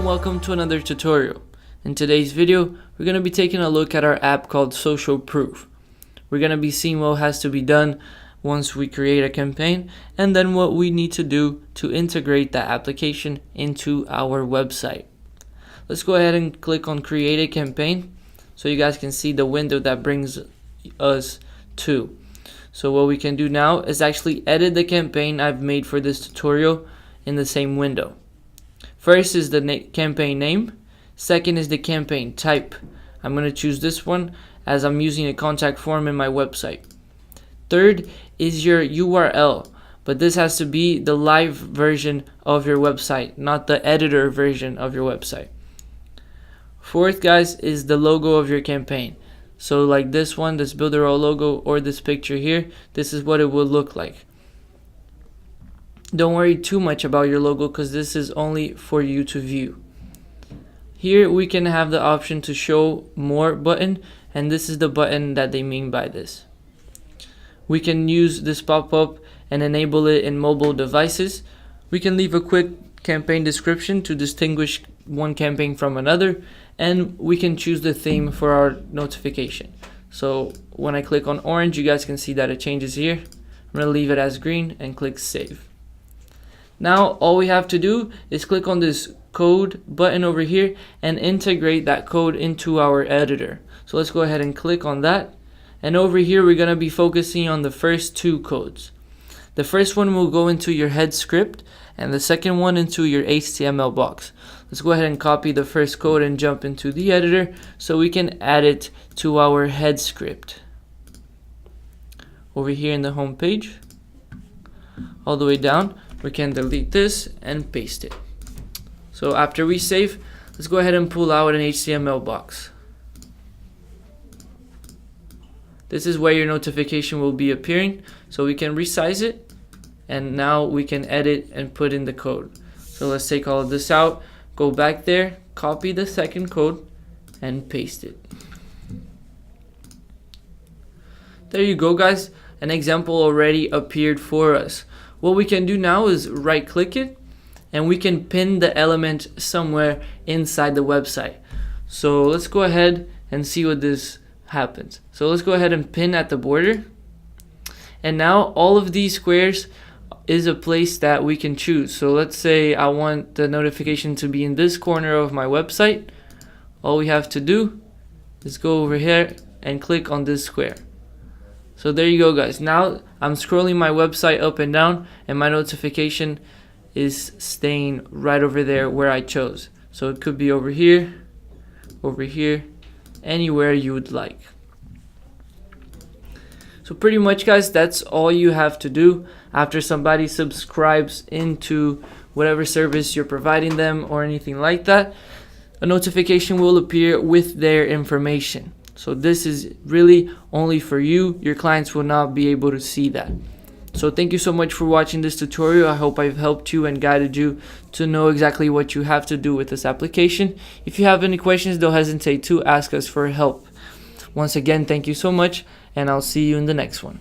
welcome to another tutorial. In today's video, we're going to be taking a look at our app called Social Proof. We're going to be seeing what has to be done once we create a campaign, and then what we need to do to integrate that application into our website. Let's go ahead and click on Create a Campaign so you guys can see the window that brings us to. So what we can do now is actually edit the campaign I've made for this tutorial in the same window. First is the campaign name. Second is the campaign type. I'm going to choose this one as I'm using a contact form in my website. Third is your URL, but this has to be the live version of your website, not the editor version of your website. Fourth, guys, is the logo of your campaign. So like this one, this builder logo, or this picture here, this is what it will look like. Don't worry too much about your logo because this is only for you to view. Here we can have the option to show more button, and this is the button that they mean by this. We can use this pop-up and enable it in mobile devices. We can leave a quick campaign description to distinguish one campaign from another, and we can choose the theme for our notification. So when I click on orange, you guys can see that it changes here. I'm going to leave it as green and click save. Now all we have to do is click on this code button over here and integrate that code into our editor. So let's go ahead and click on that. And over here we're going to be focusing on the first two codes. The first one will go into your head script and the second one into your HTML box. Let's go ahead and copy the first code and jump into the editor so we can add it to our head script. Over here in the home page, all the way down, we can delete this and paste it. So after we save, let's go ahead and pull out an HTML box. This is where your notification will be appearing, so we can resize it, and now we can edit and put in the code. So let's take all of this out, go back there, copy the second code, and paste it. There you go, guys. An example already appeared for us. What we can do now is right click it and we can pin the element somewhere inside the website. So let's go ahead and see what this happens. So let's go ahead and pin at the border. And now all of these squares is a place that we can choose. So let's say I want the notification to be in this corner of my website. All we have to do is go over here and click on this square. So there you go, guys. Now I'm scrolling my website up and down and my notification is staying right over there where I chose. So it could be over here, anywhere you would like. So pretty much, guys, that's all you have to do after somebody subscribes into whatever service you're providing them or anything like that. A notification will appear with their information. So this is really only for you. Your clients will not be able to see that. So thank you so much for watching this tutorial. I hope I've helped you and guided you to know exactly what you have to do with this application. If you have any questions, don't hesitate to ask us for help. Once again, thank you so much, and I'll see you in the next one.